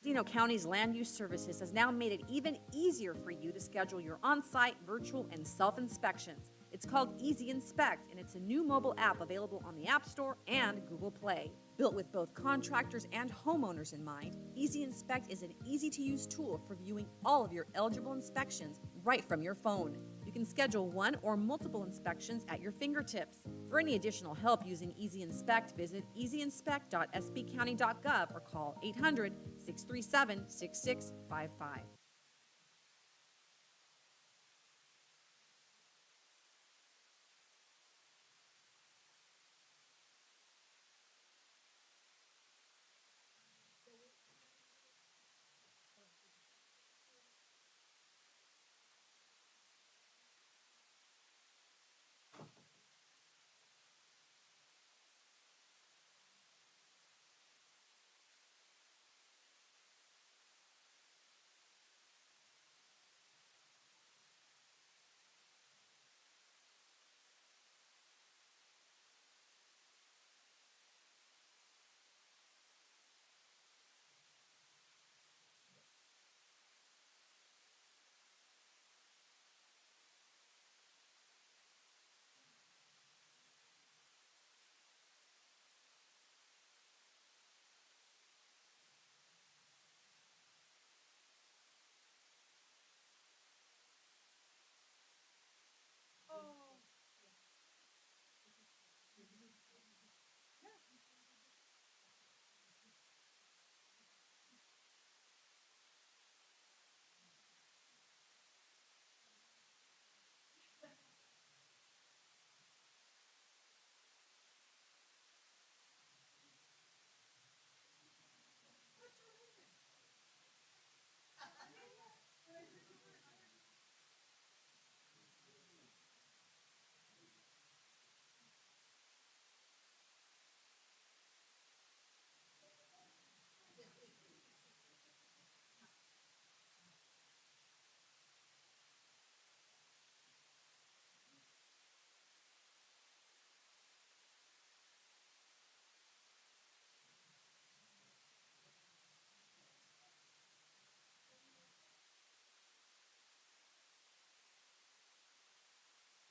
Bernardino County's Land Use Services has now made it even easier for you to schedule your on site, virtual, and self inspections. It's called Easy Inspect, and it's a new mobile app available on the App Store and Google Play. Built with both contractors and homeowners in mind, Easy Inspect is an easy to use tool for viewing all of your eligible inspections right from your phone. You can schedule one or multiple inspections at your fingertips. For any additional help using Easy Inspect, visit easyinspect.sbcounty.gov or call 800 637 6655.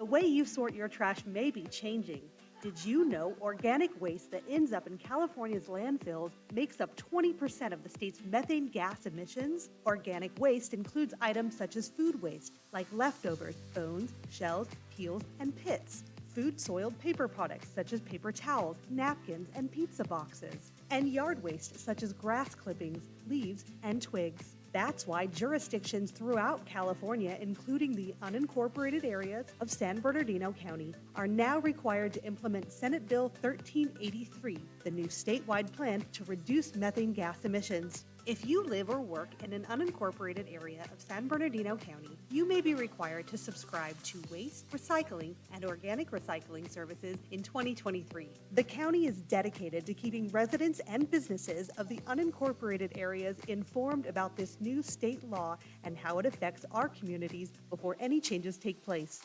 The way you sort your trash may be changing. Did you know organic waste that ends up in California's landfills makes up 20% of the state's methane gas emissions? Organic waste includes items such as food waste, like leftovers, bones, shells, peels, and pits. Food soiled paper products such as paper towels, napkins, and pizza boxes. And yard waste such as grass clippings, leaves, and twigs. That's why jurisdictions throughout California, including the unincorporated areas of San Bernardino County, are now required to implement Senate Bill 1383, the new statewide plan to reduce methane gas emissions. If you live or work in an unincorporated area of San Bernardino County, you may be required to subscribe to waste, recycling, and organic recycling services in 2023. The county is dedicated to keeping residents and businesses of the unincorporated areas informed about this new state law and how it affects our communities before any changes take place.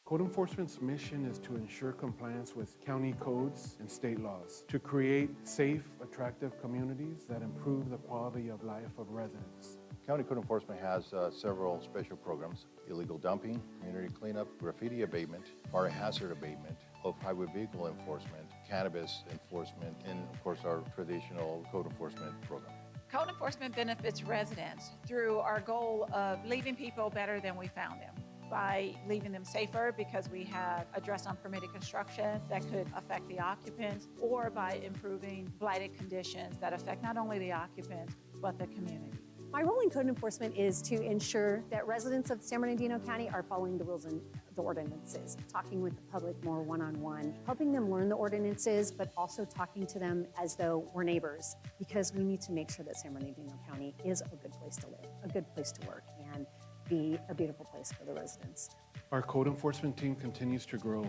Code enforcement's mission is to ensure compliance with county codes and state laws, to create safe, attractive communities that improve the quality of life of residents. County Code Enforcement has several special programs: illegal dumping, community cleanup, graffiti abatement, fire hazard abatement, off-highway vehicle enforcement, cannabis enforcement, and of course our traditional code enforcement program. Code enforcement benefits residents through our goal of leaving people better than we found them, by leaving them safer because we have addressed unpermitted construction that could affect the occupants, or by improving blighted conditions that affect not only the occupants, but the community. My role in code enforcement is to ensure that residents of San Bernardino County are following the rules and the ordinances, talking with the public more one-on-one, helping them learn the ordinances, but also talking to them as though we're neighbors, because we need to make sure that San Bernardino County is a good place to live, a good place to work, and be a beautiful place for the residents. Our code enforcement team continues to grow.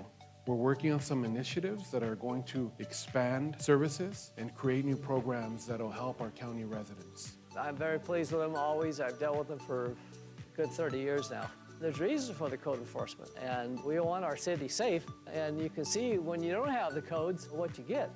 We're working on some initiatives that are going to expand services and create new programs that'll help our county residents. I'm very pleased with them always. I've dealt with them for a good 30 years now. There's reasons for the code enforcement, and we want our city safe, and you can see when you don't have the codes what you get.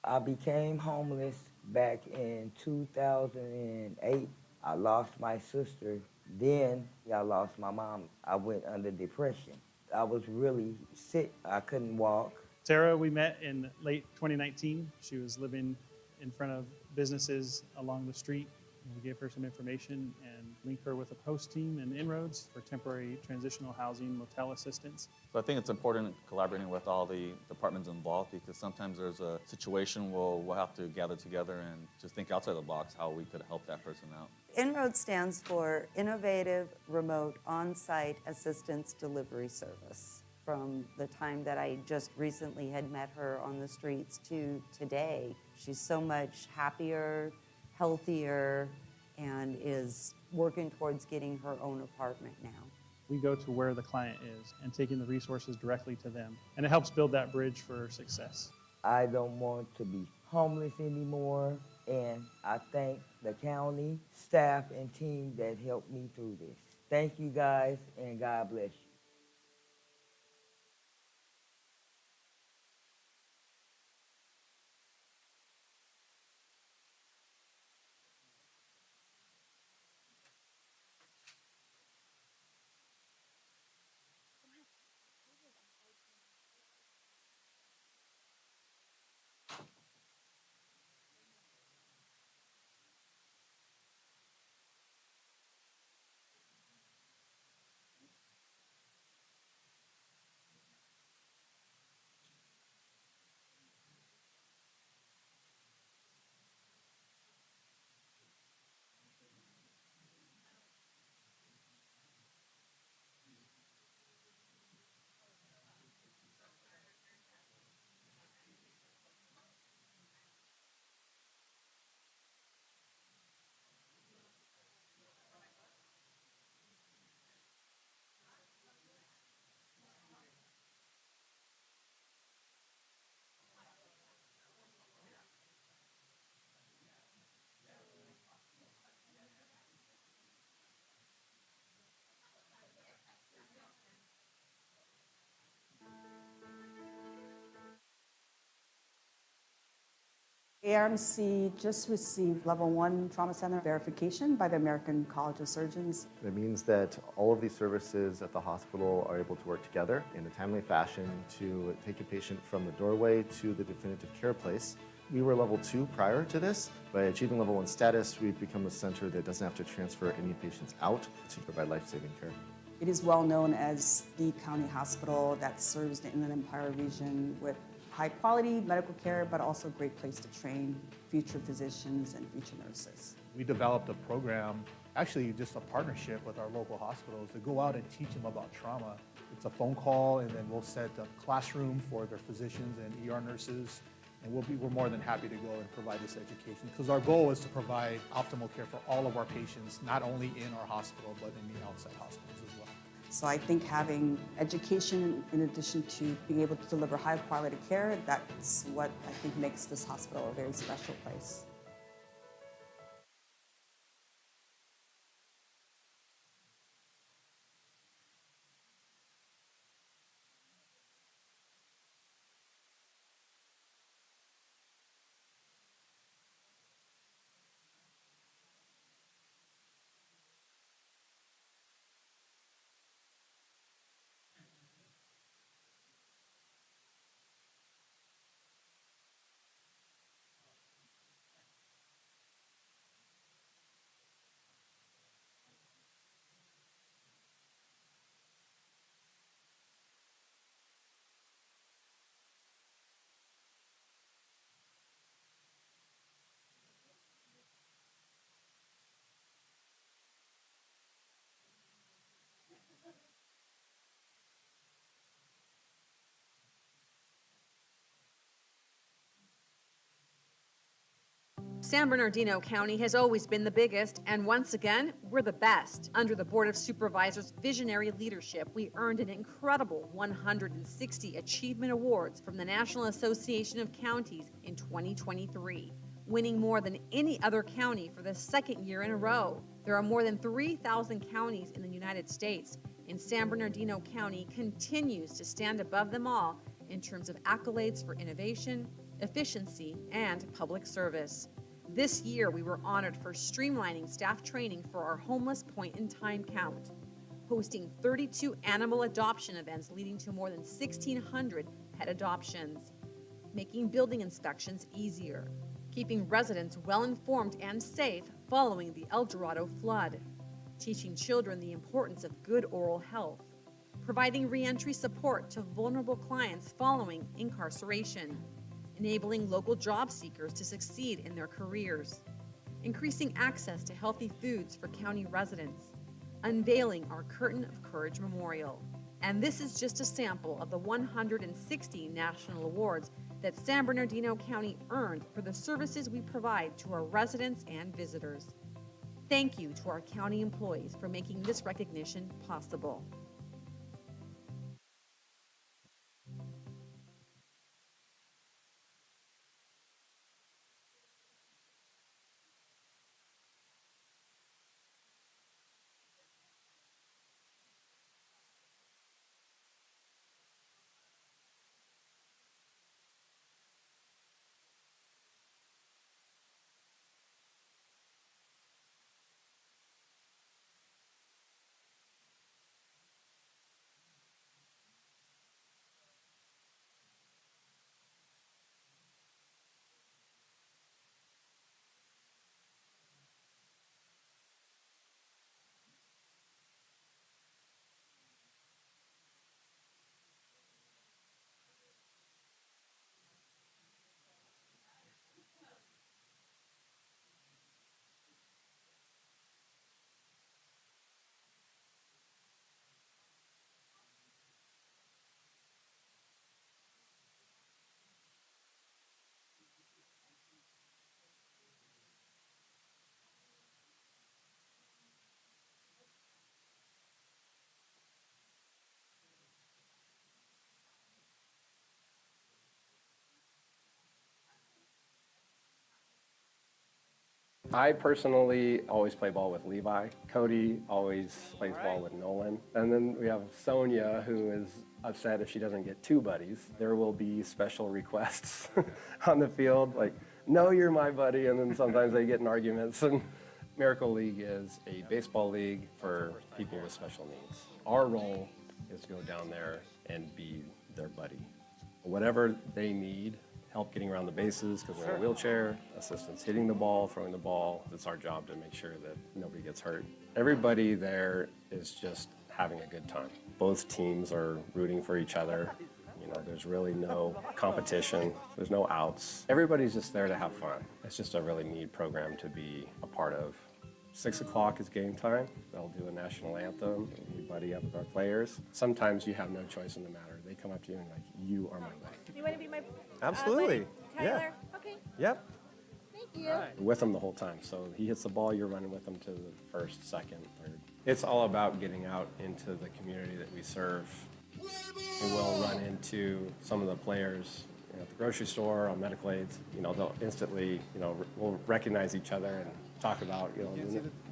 I became homeless back in 2008. I lost my sister. Then I lost my mom. I went under depression. I was really sick. I couldn't walk. Sarah, we met in late 2019. She was living in front of businesses along the street. We gave her some information and linked her with a post team and inroads for temporary transitional housing motel assistance. So I think it's important collaborating with all the departments involved, because sometimes there's a situation where we'll have to gather together and just think outside the box how we could help that person out. Inroad stands for Innovative Remote On-Site Assistance Delivery Service. From the time that I just recently had met her on the streets to today, she's so much happier, healthier, and is working towards getting her own apartment now. We go to where the client is and taking the resources directly to them. And it helps build that bridge for success. I don't want to be homeless anymore, and I thank the county staff and team that helped me through this. Thank you guys, and God bless you. ARMC just received Level 1 Trauma Center verification by the American College of Surgeons. It means that all of these services at the hospital are able to work together in a timely fashion to take a patient from the doorway to the definitive care place. We were Level 2 prior to this. By achieving Level 1 status, we've become a center that doesn't have to transfer any patients out to provide life-saving care. It is well known as the county hospital that serves the Inland Empire region with high-quality medical care, but also a great place to train future physicians and future nurses. We developed a program, actually just a partnership with our local hospitals to go out and teach them about trauma. It's a phone call, and then we'll set a classroom for their physicians and ER nurses, and we're more than happy to go and provide this education, because our goal is to provide optimal care for all of our patients, not only in our hospital, but in the outside hospitals as well. So I think having education in addition to being able to deliver high quality care, that's what I think makes this hospital a very special place. San Bernardino County has always been the biggest, and once again, we're the best. Under the Board of Supervisors' visionary leadership, we earned an incredible 160 Achievement Awards from the National Association of Counties in 2023, winning more than any other county for the second year in a row. There are more than 3,000 counties in the United States, and San Bernardino County continues to stand above them all in terms of accolades for innovation, efficiency, and public service. This year, we were honored for streamlining staff training for our homeless point-in-time count, hosting 32 animal adoption events leading to more than 1,600 pet adoptions, making building inspections easier, keeping residents well-informed and safe following the El Dorado flood, teaching children the importance of good oral health, providing reentry support to vulnerable clients following incarceration, enabling local job seekers to succeed in their careers, increasing access to healthy foods for county residents, unveiling our Curtain of Courage Memorial. And this is just a sample of the 160 national awards that San Bernardino County earned for the services we provide to our residents and visitors. Thank you to our county employees for making this recognition possible. I personally always play ball with Levi. Cody always plays ball with Nolan. And then we have Sonia, who is upset if she doesn't get two buddies. There will be special requests on the field. Like no, you're my buddy, and then sometimes they get in arguments. And Miracle League is a baseball league for people with special needs. Our role is to go down there and be their buddy. Whatever they need, help getting around the bases because they're in a wheelchair, assistance hitting the ball, throwing the ball. It's our job to make sure that nobody gets hurt. Everybody there is just having a good time. Both teams are rooting for each other. You know, there's really no competition. There's no outs. Everybody's just there to have fun. It's just a really neat program to be a part of. 6 o'clock is game time. They'll do a national anthem. We buddy up with our players. Sometimes you have no choice in the matter. They come up to you and like, you are my buddy. You want to be my Absolutely. buddy? Yeah. Tyler? Okay. Yep. Thank you. You're with them the whole time. So he hits the ball, you're running with him to the first, second, third. It's all about getting out into the community that we serve. We will run into some of the players at the grocery store, on medical aids. You know, they'll instantly, we'll recognize each other and talk about,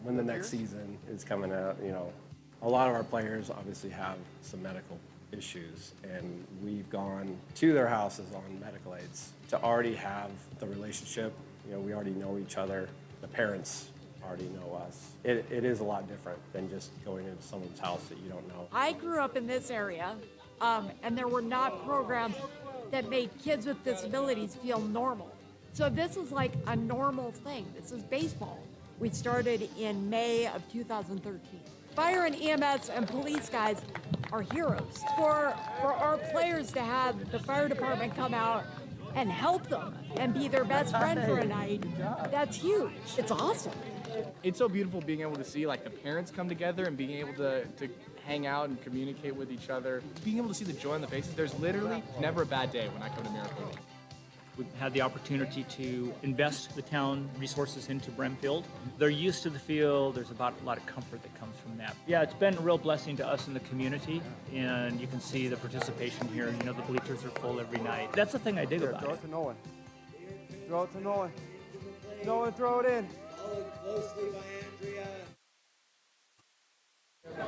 when the next season is coming out. You know, a lot of our players obviously have some medical issues, and we've gone to their houses on medical aids to already have the relationship. You know, we already know each other. The parents already know us. It is a lot different than just going into someone's house that you don't know. I grew up in this area, and there were not programs that made kids with disabilities feel normal. So this is like a normal thing. This is baseball. We started in May of 2013. Fire and EMS and police guys are heroes. For our players to have the fire department come out and help them and be their best friend for a night, that's huge. It's awesome. It's so beautiful being able to see like the parents come together and being able to hang out and communicate with each other. Being able to see the joy on the faces. There's literally never a bad day when I come to Miracle League. We've had the opportunity to invest the town resources into Brimfield. They're used to the field. There's a lot of comfort that comes from that. Yeah, it's been a real blessing to us in the community, and you can see the participation here. You know, the bleachers are full every night. That's the thing I dig about Throw it. it to Nolan. Throw it to Nolan. Nolan, throw it in.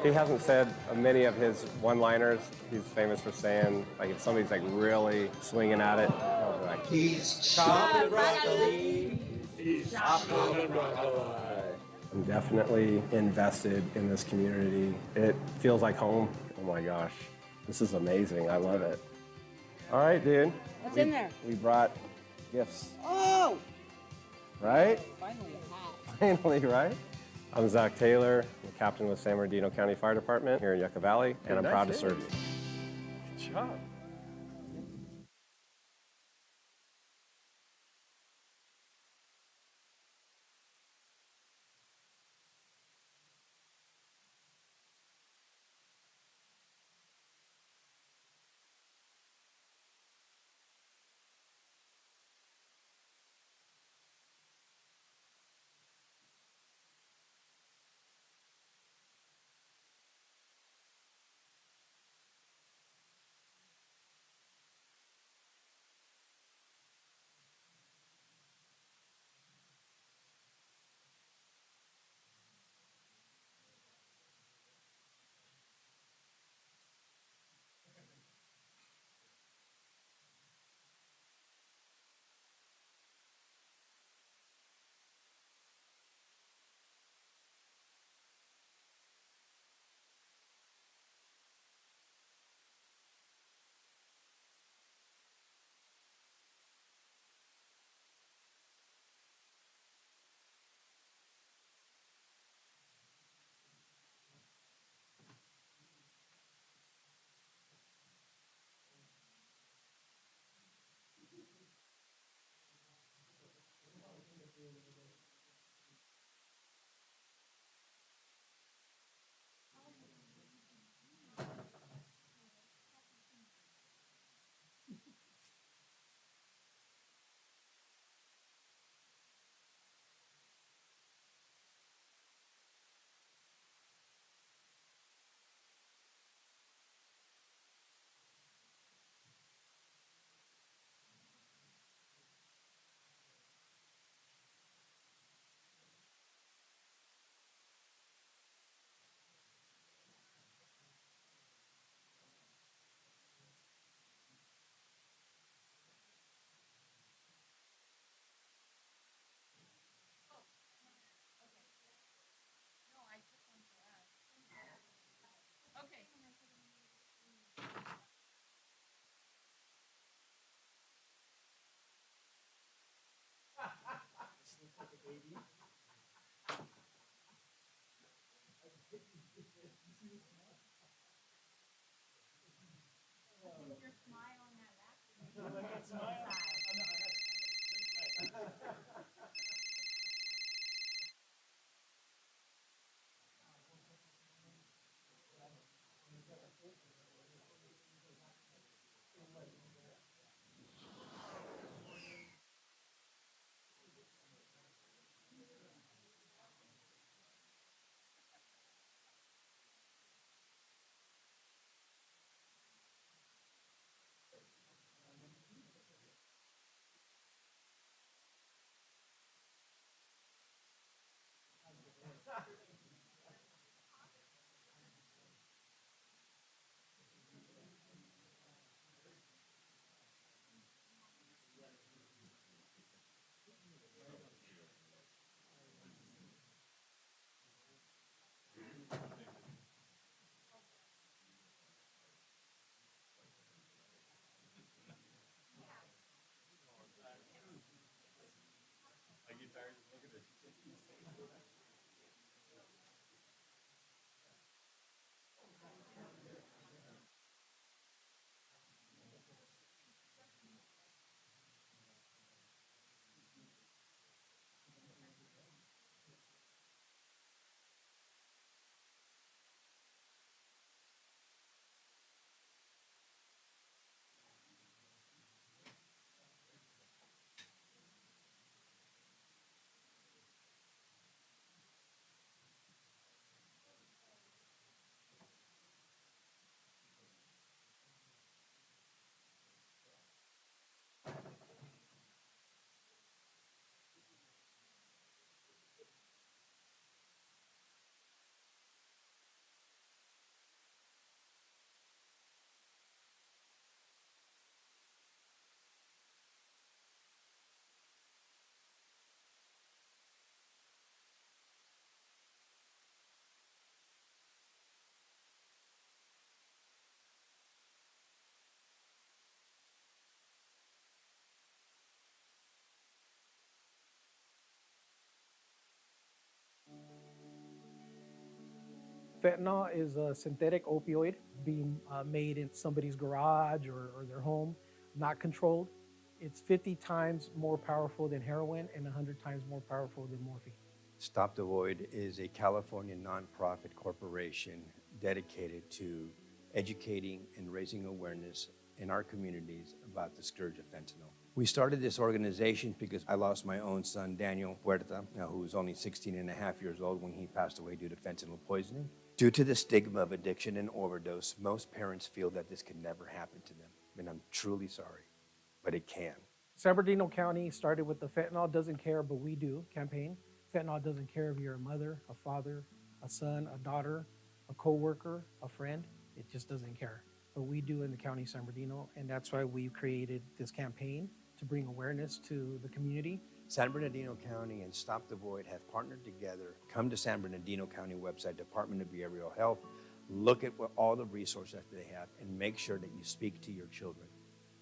He hasn't said many of his one-liners. He's famous for saying, like, if somebody's like really swinging at it, he'll be like, he's chopping broccoli. He's chopping broccoli. I'm definitely invested in this community. It feels like home. Oh my gosh, this is amazing. I love it. All right, dude. What's in there? We brought gifts. Oh! Right? Finally a hat. Finally, right? I'm Zach Taylor, I'm the captain with San Bernardino County Fire Department here in Yucca Valley, and I'm proud to serve you. Good job. Fentanyl is a synthetic opioid being made in somebody's garage or their home, not controlled. It's 50 times more powerful than heroin and 100 times more powerful than morphine. Stop the Void is a California nonprofit corporation dedicated to educating and raising awareness in our communities about the scourge of fentanyl. We started this organization because I lost my own son, Daniel Huerta, who was only 16 and a half years old when he passed away due to fentanyl poisoning. Due to the stigma of addiction and overdose, most parents feel that this can never happen to them. And I'm truly sorry, but it can. San Bernardino County started with the Fentanyl Doesn't Care, But We Do campaign. Fentanyl doesn't care if you're a mother, a father, a son, a daughter, a coworker, a friend. It just doesn't care. But we do in the county of San Bernardino, and that's why we created this campaign to bring awareness to the community. San Bernardino County and Stop the Void have partnered together. Come to San Bernardino County website, Department of Behavioral Health, look at all the resources that they have, and make sure that you speak to your children.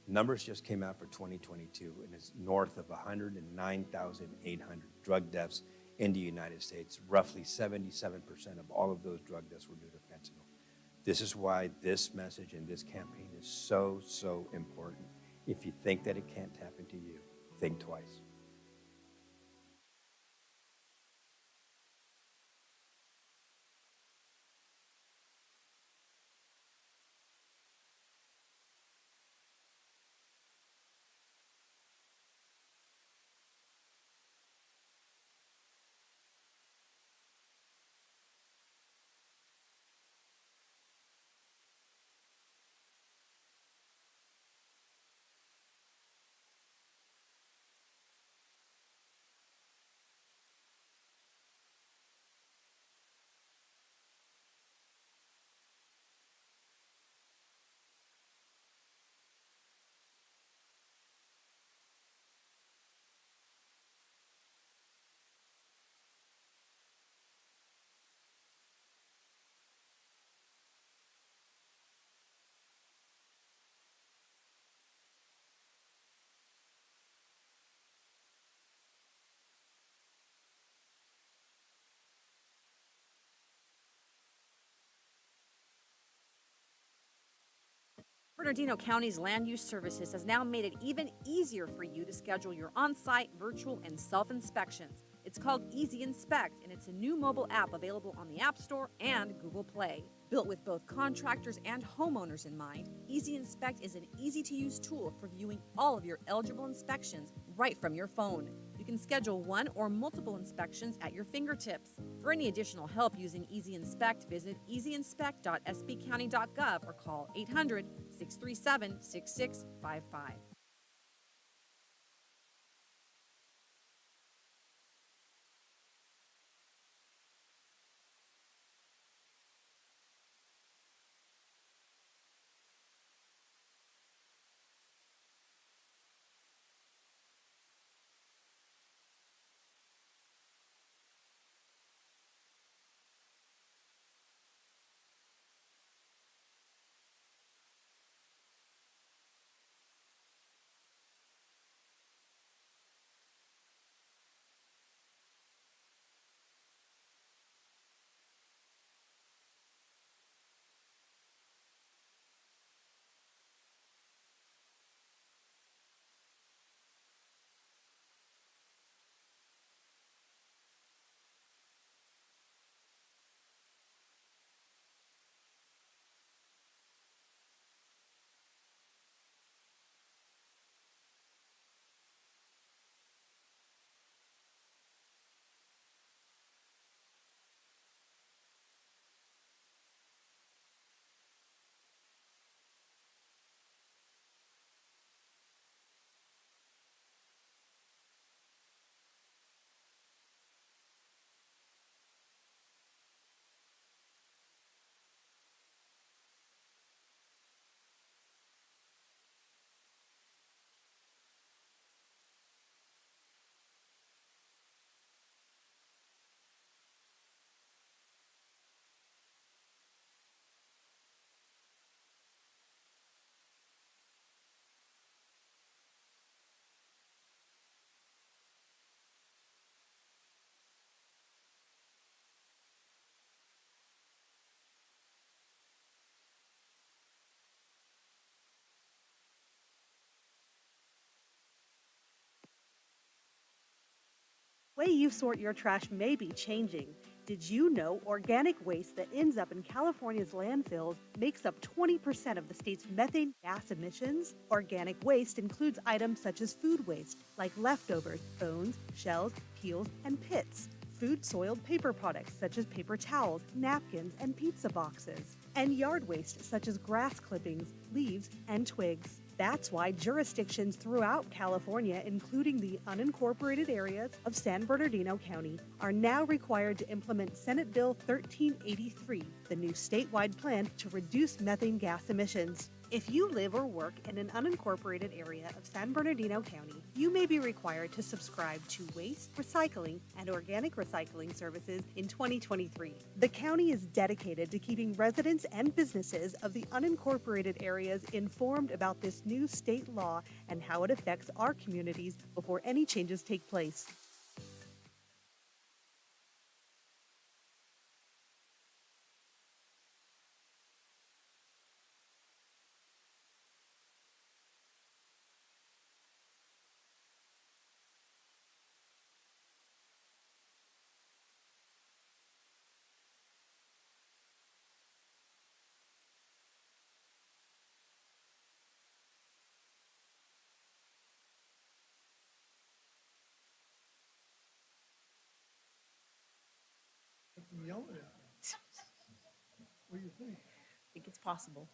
Numbers just came out for 2022, and it's north of 109,800 drug deaths in the United States. Roughly 77% of all of those drug deaths were due to fentanyl. This is why this message and this campaign is so, so important. If you think that it can't happen to you, think twice. Bernardino County's Land Use Services has now made it even easier for you to schedule your on-site, virtual, and self-inspections. It's called Easy Inspect, and it's a new mobile app available on the App Store and Google Play. Built with both contractors and homeowners in mind, Easy Inspect is an easy-to-use tool for viewing all of your eligible inspections right from your phone. You can schedule one or multiple inspections at your fingertips. For any additional help using Easy Inspect, visit easyinspect.sbcounty.gov or call 800-637-6655. The way you sort your trash may be changing. Did you know organic waste that ends up in California's landfills makes up 20% of the state's methane gas emissions? Organic waste includes items such as food waste, like leftovers, bones, shells, peels, and pits. Food soiled paper products such as paper towels, napkins, and pizza boxes. And yard waste such as grass clippings, leaves, and twigs. That's why jurisdictions throughout California, including the unincorporated areas of San Bernardino County, are now required to implement Senate Bill 1383, the new statewide plan to reduce methane gas emissions. If you live or work in an unincorporated area of San Bernardino County, you may be required to subscribe to waste, recycling, and organic recycling services in 2023. The county is dedicated to keeping residents and businesses of the unincorporated areas informed about this new state law and how it affects our communities before any changes take place. Yelling at me. What do you think? I think it's possible.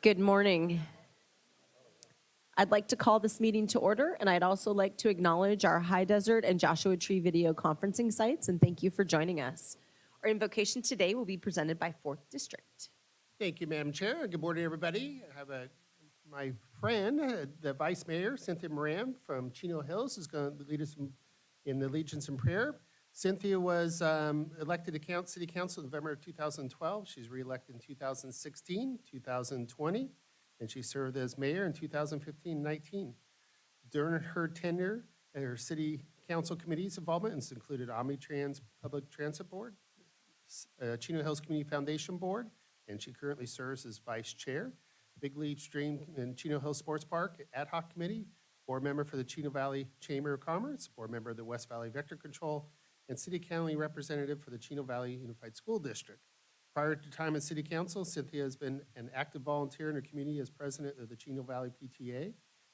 Good morning. I'd like to call this meeting to order, and I'd also like to acknowledge our High Desert and Joshua Tree video conferencing sites, and thank you for joining us. Our invocation today will be presented by 4th District. Thank you, Madam Chair. Good morning, everybody. I have my friend, the Vice Mayor, Cynthia Moran from Chino Hills, is going to lead us in the Allegiance in Prayer. Cynthia was elected to City Council in November of 2012. She's reelected in 2016, 2020, and she served as mayor in 2015-19. During her tenure, her City Council committee's involvement has included Omnitrans Public Transit Board, Chino Hills Community Foundation Board, and she currently serves as vice chair. Big League Stream and Chino Hills Sports Park Ad Hoc Committee, board member for the Chino Valley Chamber of Commerce, board member of the West Valley Vector Control, and City County representative for the Chino Valley Unified School District. Prior to time at City Council, Cynthia has been an active volunteer in her community as president of the Chino Valley PTA.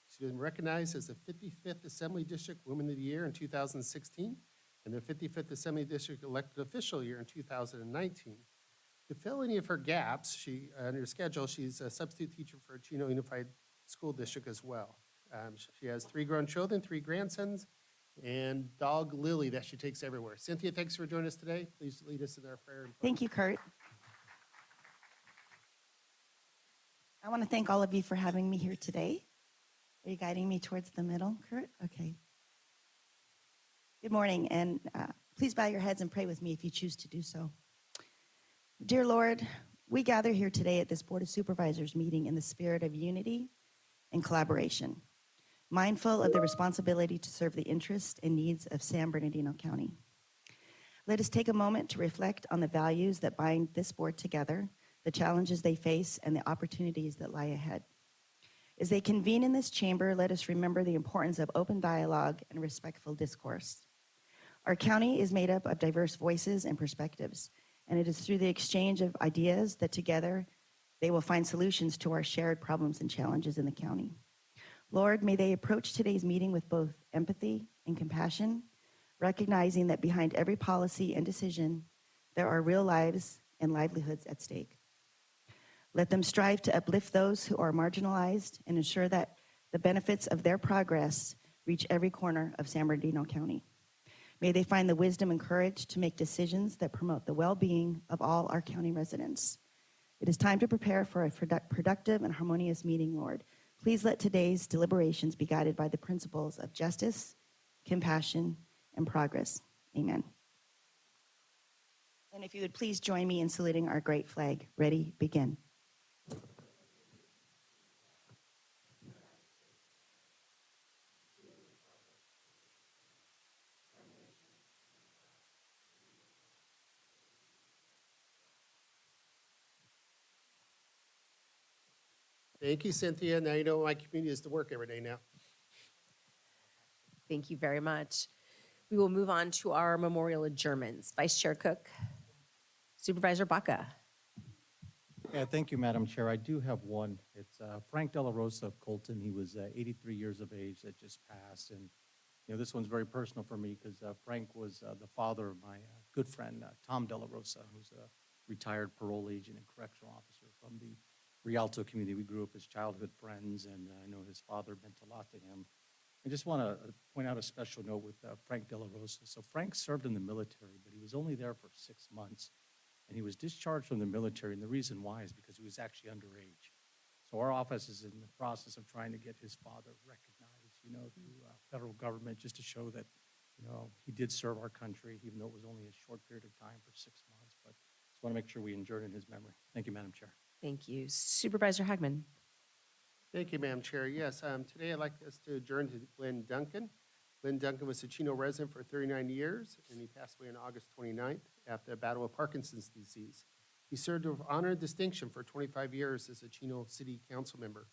She's been recognized as the 55th Assembly District Woman of the Year in 2016 and the 55th Assembly District Elected Official Year in 2019. To fill any of her gaps, on her schedule, she's a substitute teacher for Chino Unified School District as well. She has 3 grown children, 3 grandsons, and dog Lily that she takes everywhere. Cynthia, thanks for joining us today. Please lead us in our prayer. Thank you, Kurt. I want to thank all of you for having me here today. Are you guiding me towards the middle, Kurt? Okay. Good morning, and please bow your heads and pray with me if you choose to do so. Dear Lord, we gather here today at this Board of Supervisors meeting in the spirit of unity and collaboration, mindful of the responsibility to serve the interests and needs of San Bernardino County. Let us take a moment to reflect on the values that bind this board together, the challenges they face, and the opportunities that lie ahead. As they convene in this chamber, let us remember the importance of open dialogue and respectful discourse. Our county is made up of diverse voices and perspectives, and it is through the exchange of ideas that together they will find solutions to our shared problems and challenges in the county. Lord, may they approach today's meeting with both empathy and compassion, recognizing that behind every policy and decision, there are real lives and livelihoods at stake. Let them strive to uplift those who are marginalized and ensure that the benefits of their progress reach every corner of San Bernardino County. May they find the wisdom and courage to make decisions that promote the well-being of all our county residents. It is time to prepare for a productive and harmonious meeting, Lord. Please let today's deliberations be guided by the principles of justice, compassion, and progress. Amen. And if you would please join me in saluting our great flag. Ready, begin. Thank you, Cynthia. Now you know my community is to work every day now. Thank you very much. We will move on to our memorial adjournments. Vice Chair Cook, Supervisor Baca. Yeah, thank you, Madam Chair. I do have one. It's Frank De La Rosa of Colton. He was 83 years of age that just passed. And, you know, this one's very personal for me because Frank was the father of my good friend, Tom De La Rosa, who's a retired parole agent and correctional officer from the Rialto community. We grew up as childhood friends, and I know his father meant a lot to him. I just want to point out a special note with Frank De La Rosa. So Frank served in the military, but he was only there for 6 months, and he was discharged from the military, and the reason why is because he was actually underage. So our office is in the process of trying to get his father recognized, you know, through federal government, just to show that, you know, he did serve our country, even though it was only a short period of time for 6 months. But just want to make sure we adjourn in his memory. Thank you, Madam Chair. Thank you. Supervisor Hagman. Thank you, Madam Chair. Yes, today I'd like us to adjourn to Glenn Duncan. Glenn Duncan was a Chino resident for 39 years, and he passed away on August 29th after a battle with Parkinson's disease. He served with honor and distinction for 25 years as a Chino City Council member.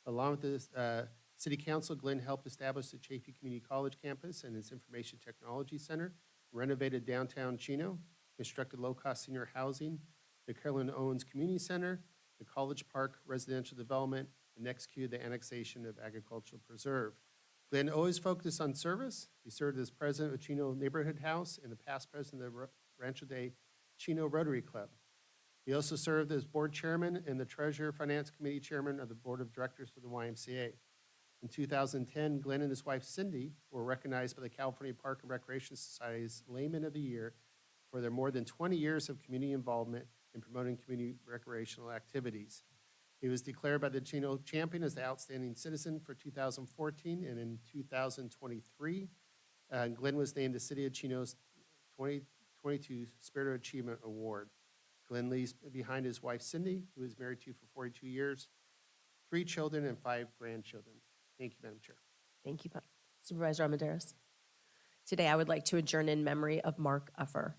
Along with the City Council, Glenn helped establish the Chaffee Community College campus and its Information Technology Center, renovated downtown Chino, constructed low-cost senior housing, the Carolyn Owens Community Center, the College Park Residential Development, and executed the annexation of Agricultural Preserve. Glenn always focused on service. He served as president of Chino Neighborhood House and the past president of the Rancho de Chino Rotary Club. He also served as board chairman and the treasurer finance committee chairman of the board of directors for the YMCA. In 2010, Glenn and his wife Cindy were recognized by the California Park and Recreation Society's Layman of the Year for their more than 20 years of community involvement in promoting community recreational activities. He was declared by the Chino Champion as the Outstanding Citizen for 2014, and in 2023, Glenn was named the City of Chino's 2022 Spirit of Achievement Award. Glenn leaves behind his wife Cindy, who is married to for 42 years, 3 children and 5 grandchildren. Thank you, Madam Chair. Thank you, Supervisor Armendariz. Today, I would like to adjourn in memory of Mark Uffer.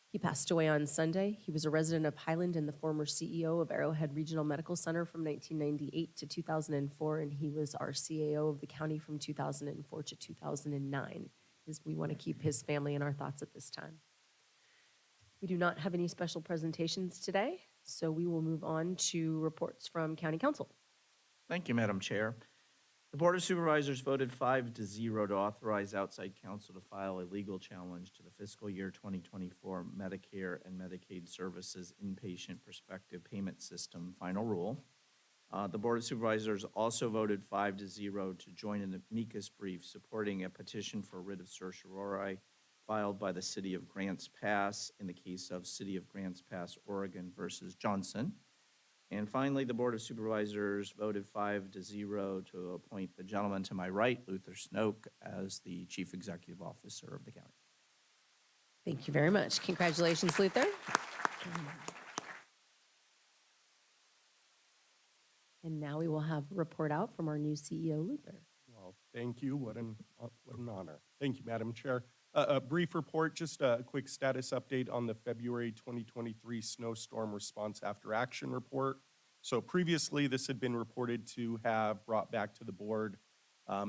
He passed away on Sunday. He was a resident of Highland and the former CEO of Arrowhead Regional Medical Center from 1998 to 2004, and he was our CAO of the county from 2004 to 2009. We want to keep his family in our thoughts at this time. We do not have any special presentations today, so we will move on to reports from County Council. Thank you, Madam Chair. The Board of Supervisors voted 5-0 to authorize outside counsel to file a legal challenge to the fiscal year 2024 Medicare and Medicaid Services Inpatient Prospective Payment System Final Rule. The Board of Supervisors also voted 5-0 to join an amicus brief supporting a petition for writ of certiorari filed by the City of Grants Pass in the case of City of Grants Pass, Oregon versus Johnson. And finally, the Board of Supervisors voted 5-0 to appoint the gentleman to my right, Luther Snoke, as the Chief Executive Officer of the county. Thank you very much. Congratulations, Luther. And now we will have a report out from our new CEO, Luther. Well, thank you. What an honor. Thank you, Madam Chair. A brief report, just a quick status update on the February 2023 snowstorm response after action report. So previously, this had been reported to have brought back to the board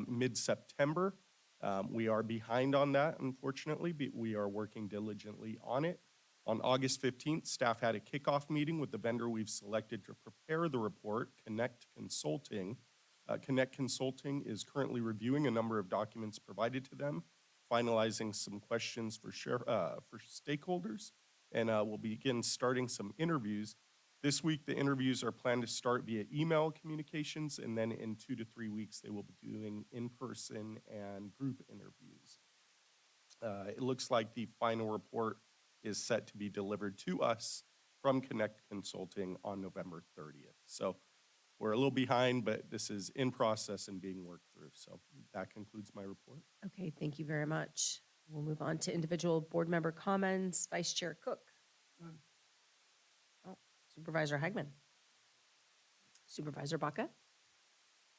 mid-September. We are behind on that, unfortunately, but we are working diligently on it. On August 15th, staff had a kickoff meeting with the vendor we've selected to prepare the report, Connect Consulting. Connect Consulting is currently reviewing a number of documents provided to them, finalizing some questions for stakeholders, and we'll begin starting some interviews. This week, the interviews are planned to start via email communications, and then in 2 to 3 weeks, they will be doing in-person and group interviews. It looks like the final report is set to be delivered to us from Connect Consulting on November 30th. So we're a little behind, but this is in process and being worked through. So that concludes my report. Okay, thank you very much. We'll move on to individual board member comments. Vice Chair Cook. Oh, Supervisor Hagman. Supervisor Baca.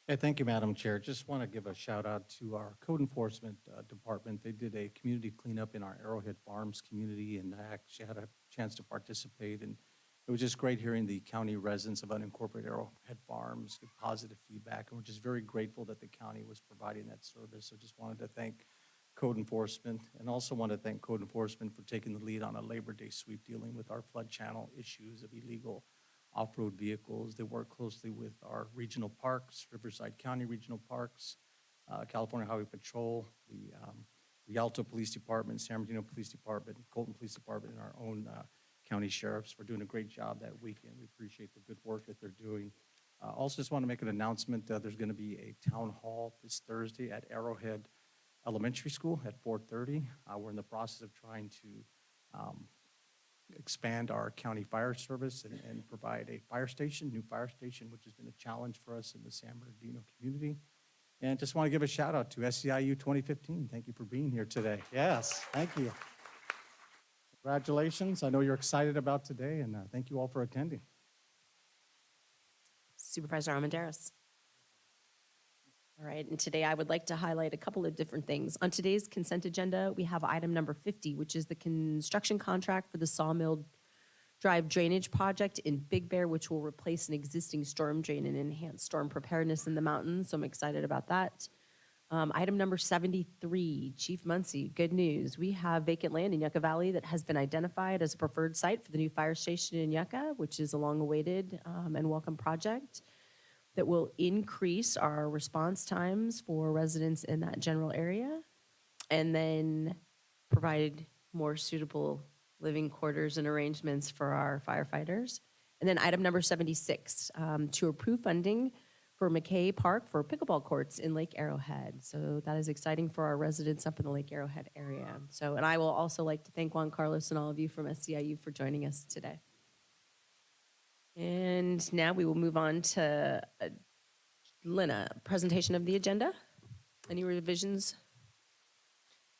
Hey, thank you, Madam Chair. Just want to give a shout out to our code enforcement department. They did a community cleanup in our Arrowhead Farms community, and I actually had a chance to participate. And it was just great hearing the county residents of unincorporated Arrowhead Farms give positive feedback. And we're just very grateful that the county was providing that service. So just wanted to thank code enforcement, and also want to thank code enforcement for taking the lead on a Labor Day sweep dealing with our flood channel issues of illegal off-road vehicles. They work closely with our regional parks, Riverside County Regional Parks, California Highway Patrol, the Rialto Police Department, San Bernardino Police Department, Colton Police Department, and our own county sheriffs for doing a great job that weekend. We appreciate the good work that they're doing. Also just want to make an announcement. There's going to be a town hall this Thursday at Arrowhead Elementary School at 4:30. We're in the process of trying to expand our county fire service and provide a fire station, new fire station, which has been a challenge for us in the San Bernardino community. And just want to give a shout out to SEIU 2015. Thank you for being here today. Yes, thank you. Congratulations. I know you're excited about today, and thank you all for attending. Supervisor Armendariz. All right, and today I would like to highlight a couple of different things. On today's consent agenda, we have item number 50, which is the construction contract for the Sawmill Drive Drainage Project in Big Bear, which will replace an existing storm drain and enhance storm preparedness in the mountains. So I'm excited about that. Item number 73, Chief Muncie, good news. We have vacant land in Yucca Valley that has been identified as a preferred site for the new fire station in Yucca, which is a long-awaited and welcome project that will increase our response times for residents in that general area and then provide more suitable living quarters and arrangements for our firefighters. And then item number 76, to approve funding for McKay Park for pickleball courts in Lake Arrowhead. So that is exciting for our residents up in the Lake Arrowhead area. So, and I will also like to thank Juan Carlos and all of you from SCIU for joining us today. And now we will move on to Lynna, presentation of the agenda. Any revisions?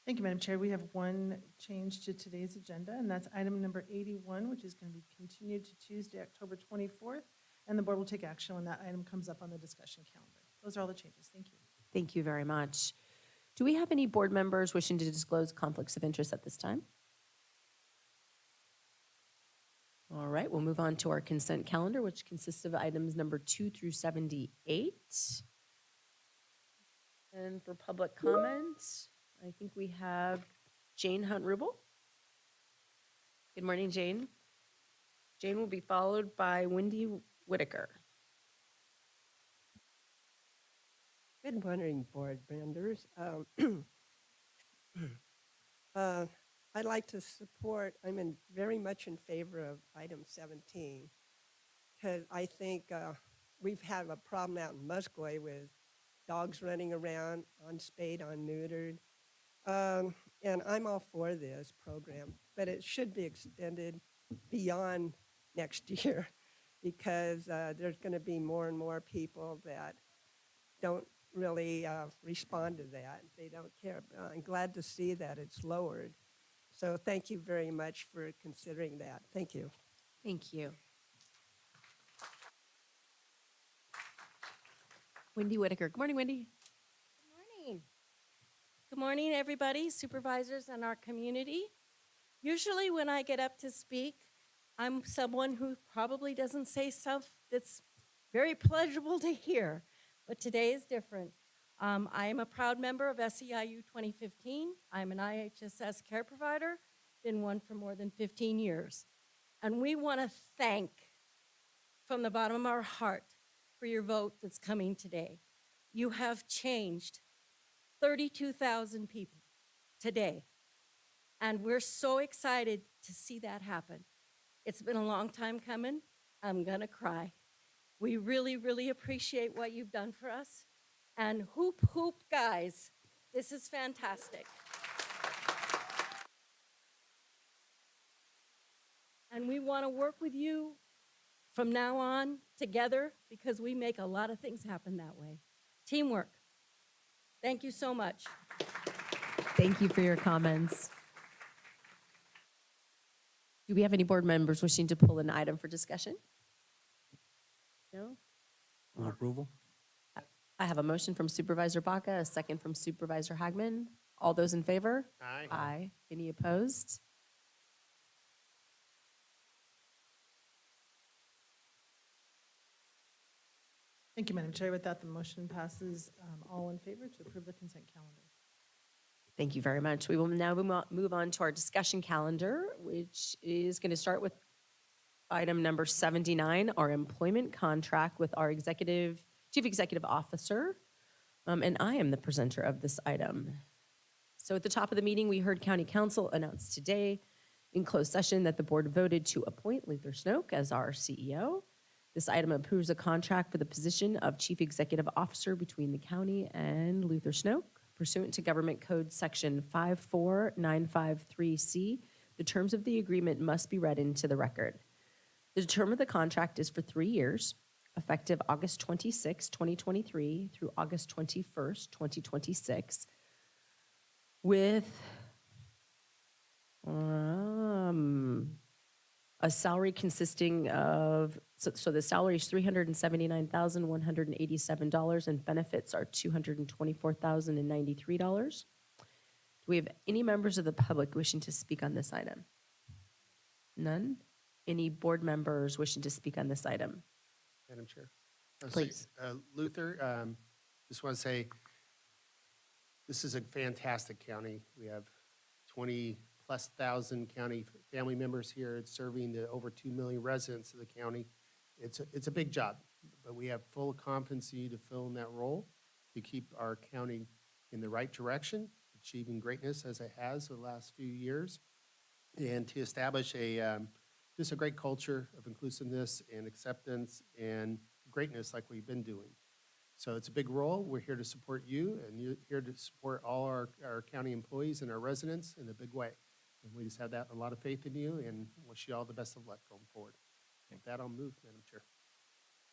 Thank you, Madam Chair. We have one change to today's agenda, and that's item number 81, which is going to be continued to Tuesday, October 24th, and the board will take action when that item comes up on the discussion calendar. Those are all the changes. Thank you. Thank you very much. Do we have any board members wishing to disclose conflicts of interest at this time? All right, we'll move on to our consent calendar, which consists of items number 2 through 78. And for public comment, I think we have Jane Hunt-Rubel. Good morning, Jane. Jane will be followed by Wendy Whitaker. Good morning, board members. I'd like to support, very much in favor of item 17, because I think we've had a problem out in Muscoy with dogs running around unspayed, unneutered. And I'm all for this program, but it should be extended beyond next year because there's going to be more and more people that don't really respond to that. They don't care. I'm glad to see that it's lowered. So thank you very much for considering that. Thank you. Thank you. Wendy Whitaker. Good morning, Wendy. Morning. Good morning, everybody, supervisors and our community. Usually when I get up to speak, I'm someone who probably doesn't say stuff that's very pleasurable to hear, but today is different. I am a proud member of SEIU 2015. I'm an IHSS care provider, been one for more than 15 years. And we want to thank from the bottom of our heart for your vote that's coming today. You have changed 32,000 people today. And we're so excited to see that happen. It's been a long time coming. I'm gonna cry. We really, really appreciate what you've done for us. And hoop, hoop, guys, this is fantastic. And we want to work with you from now on together because we make a lot of things happen that way. Teamwork. Thank you so much. Thank you for your comments. Do we have any board members wishing to pull an item for discussion? No? Move approval? I have a motion from Supervisor Baca, a second from Supervisor Hagman. All those in favor? Aye. Aye. Any opposed? Thank you, Madam Chair. With that, the motion passes all in favor to approve the consent calendar. Thank you very much. We will now move on to our discussion calendar, which is going to start with item number 79, our employment contract with our Chief Executive Officer. And I am the presenter of this item. So at the top of the meeting, we heard County Council announce today in closed session that the board voted to appoint Luther Snoke as our CEO. This item approves a contract for the position of Chief Executive Officer between the county and Luther Snoke. Pursuant to Government Code Section 54953C, the terms of the agreement must be read into the record. The term of the contract is for 3 years, effective August 26, 2023 through August 21st, 2026, with a salary consisting of, so the salary is $379,187 and benefits are $224,093. Do we have any members of the public wishing to speak on this item? None? Any board members wishing to speak on this item? Madam Chair. Please. Luther, just want to say, this is a fantastic county. We have 20+ thousand county family members here. It's serving the over 2 million residents of the county. It's a big job, but we have full competency to fill in that role to keep our county in the right direction, achieving greatness as it has the last few years. and to establish just a great culture of inclusiveness and acceptance and greatness like we've been doing. So it's a big role. We're here to support you, and you're here to support all our county employees and our residents in a big way. And we just have a lot of faith in you, and wish you all the best of luck going forward. With that, I'll move, Madam Chair.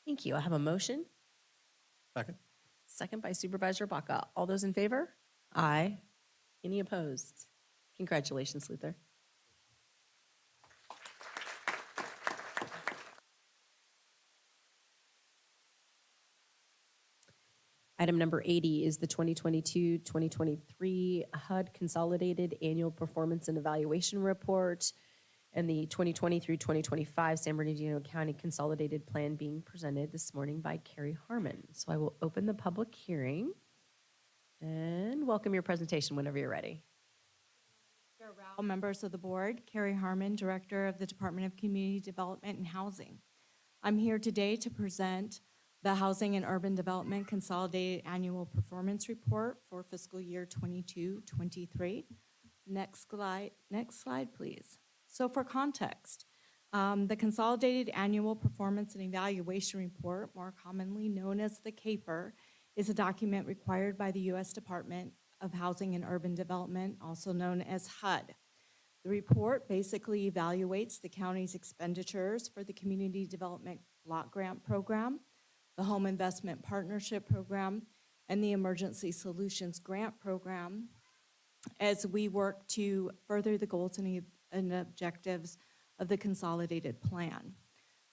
Thank you. I have a motion. Second. Second by Supervisor Baca. All those in favor? Aye. Any opposed? Congratulations, Luther. Item number 80 is the 2022-2023 HUD Consolidated Annual Performance and Evaluation Report and the 2020 through 2025 San Bernardino County Consolidated Plan being presented this morning by Carrie Harmon. So I will open the public hearing and welcome your presentation whenever you're ready. All members of the board, Carrie Harmon, Director of the Department of Community Development and Housing. I'm here today to present the Housing and Urban Development Consolidated Annual Performance Report for fiscal year 22-23. Next slide, please. So for context, the Consolidated Annual Performance and Evaluation Report, more commonly known as the CAPER, is a document required by the U.S. Department of Housing and Urban Development, also known as HUD. The report basically evaluates the county's expenditures for the Community Development Block Grant Program, the Home Investment Partnership Program, and the Emergency Solutions Grant Program as we work to further the goals and objectives of the Consolidated Plan.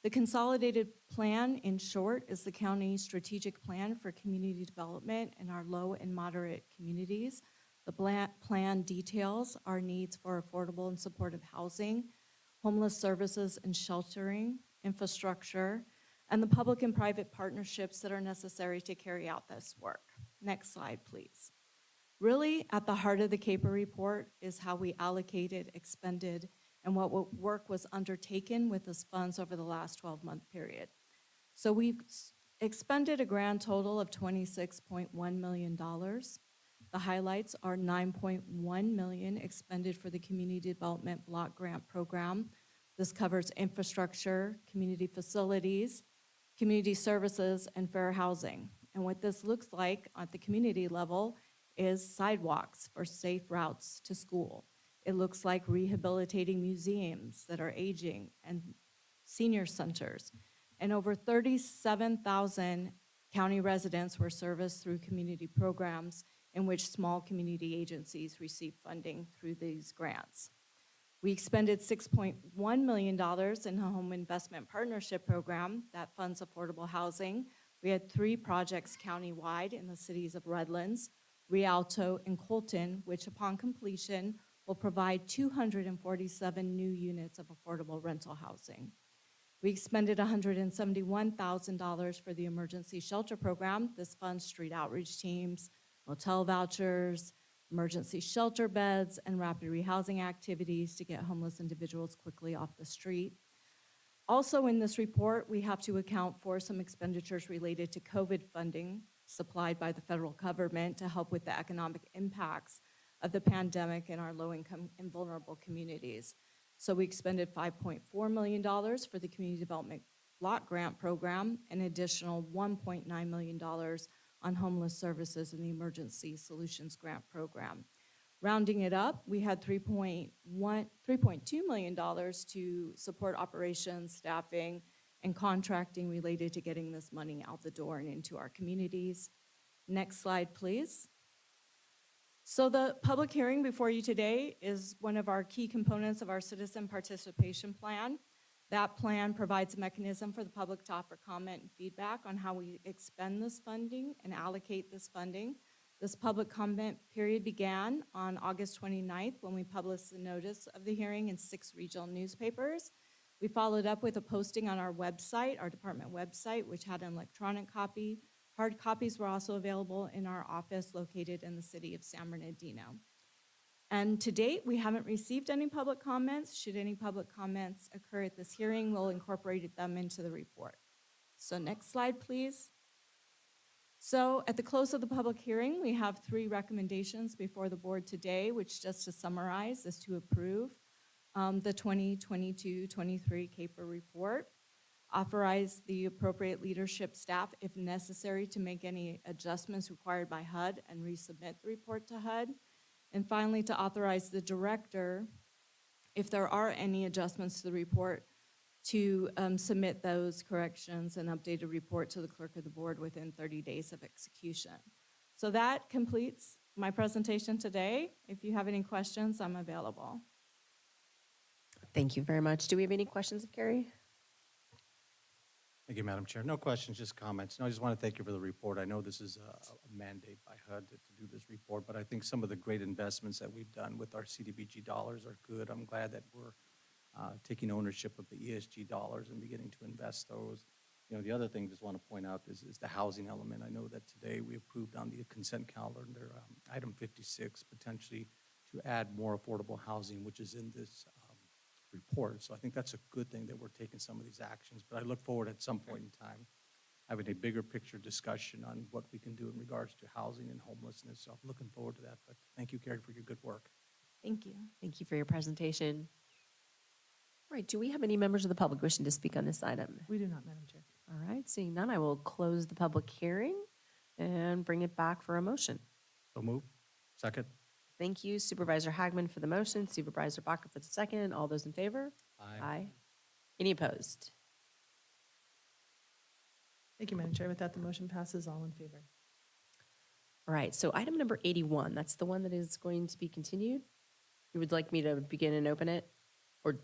The Consolidated Plan, in short, is the county's strategic plan for community development in our low and moderate communities. The plan details our needs for affordable and supportive housing, homeless services and sheltering, infrastructure, and the public and private partnerships that are necessary to carry out this work. Next slide, please. Really, at the heart of the CAPER report is how we allocated, expended, and what work was undertaken with those funds over the last 12-month period. So we've expended a grand total of $26.1 million. The highlights are $9.1 million expended for the Community Development Block Grant Program. This covers infrastructure, community facilities, community services, and fair housing. And what this looks like at the community level is sidewalks for safe routes to school. It looks like rehabilitating museums that are aging and senior centers. And over 37,000 county residents were serviced through community programs in which small community agencies receive funding through these grants. We expended $6.1 million in the Home Investment Partnership Program that funds affordable housing. We had 3 projects countywide in the cities of Redlands, Rialto, and Colton, which upon completion will provide 247 new units of affordable rental housing. We expended $171,000 for the Emergency Shelter Program. This funds street outreach teams, motel vouchers, emergency shelter beds, and rapid rehousing activities to get homeless individuals quickly off the street. Also in this report, we have to account for some expenditures related to COVID funding supplied by the federal government to help with the economic impacts of the pandemic in our low-income and vulnerable communities. So we expended $5.4 million for the Community Development Block Grant Program, an additional $1.9 million on homeless services in the Emergency Solutions Grant Program. Rounding it up, we had $3.2 million to support operations, staffing, and contracting related to getting this money out the door and into our communities. Next slide, please. So the public hearing before you today is one of our key components of our citizen participation plan. That plan provides a mechanism for the public to offer comment and feedback on how we expend this funding and allocate this funding. This public comment period began on August 29th when we published the notice of the hearing in 6 regional newspapers. We followed up with a posting on our website, our department website, which had an electronic copy. Hard copies were also available in our office located in the city of San Bernardino. And to date, we haven't received any public comments. Should any public comments occur at this hearing, we'll incorporate them into the report. So next slide, please. So at the close of the public hearing, we have 3 recommendations before the board today, which just to summarize is to approve the 2022-23 CAPER report, authorize the appropriate leadership staff, if necessary, to make any adjustments required by HUD and resubmit the report to HUD. And finally, to authorize the director, if there are any adjustments to the report, to submit those corrections and update a report to the clerk of the board within 30 days of execution. So that completes my presentation today. If you have any questions, I'm available. Thank you very much. Do we have any questions of Carrie? Thank you, Madam Chair. No questions, just comments. No, I just want to thank you for the report. I know this is a mandate by HUD to do this report, but I think some of the great investments that we've done with our CDBG dollars are good. I'm glad that we're taking ownership of the ESG dollars and beginning to invest those. You know, the other thing just want to point out is the housing element. I know that today we approved on the consent calendar, item 56, potentially to add more affordable housing, which is in this report. So I think that's a good thing that we're taking some of these actions. But I look forward at some point in time having a bigger picture discussion on what we can do in regards to housing and homelessness. So I'm looking forward to that. But thank you, Carrie, for your good work. Thank you. Thank you for your presentation. All right, do we have any members of the public wishing to speak on this item? We do not, Madam Chair. All right, seeing none, I will close the public hearing and bring it back for a motion. So move. Second. Thank you, Supervisor Hagman for the motion, Supervisor Baca for the second. All those in favor? Aye. Any opposed? Thank you, Madam Chair. With that, the motion passes. All in favor. All right, so item number 81, that's the one that is going to be continued. You would like me to begin and open it? Or,